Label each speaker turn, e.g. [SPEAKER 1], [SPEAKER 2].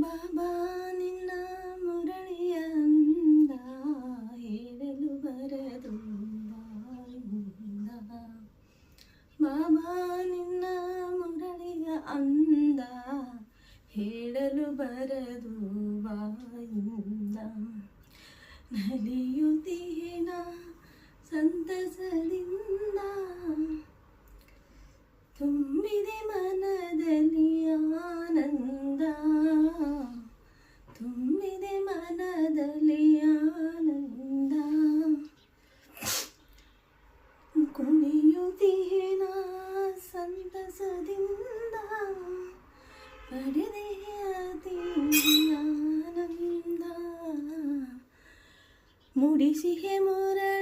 [SPEAKER 1] ಬಾಬಾ ನಿನ್ನ ಮುರಳಿಯ ಅಂದ ಹೇಳಲು ಬರದು ಬಾಯಿಂದ. ಬಾಬಾ ನಿನ್ನ ಮುರಳಿಯ ಅಂದ ಹೇಳಲು ಬರದು ಬಾಯಿಂದ. ನಲಿಯುತ್ತೀನ ಸಂತಸದಿಂದ ತುಂಬಿದೆ ಮನದಲ್ಲಿ ಆನಂದ, ತುಂಬಿದೆ ಮನದಲ್ಲಿ ಆನಂದ. ಕುಣಿಯುತ್ತೀನ ಸಂತಸದಿಂದ ಪಡೆದೆ ಅತಿ ಆನಂದ. ಮುಡಿಸಿಹೆ ಮುರಳಿ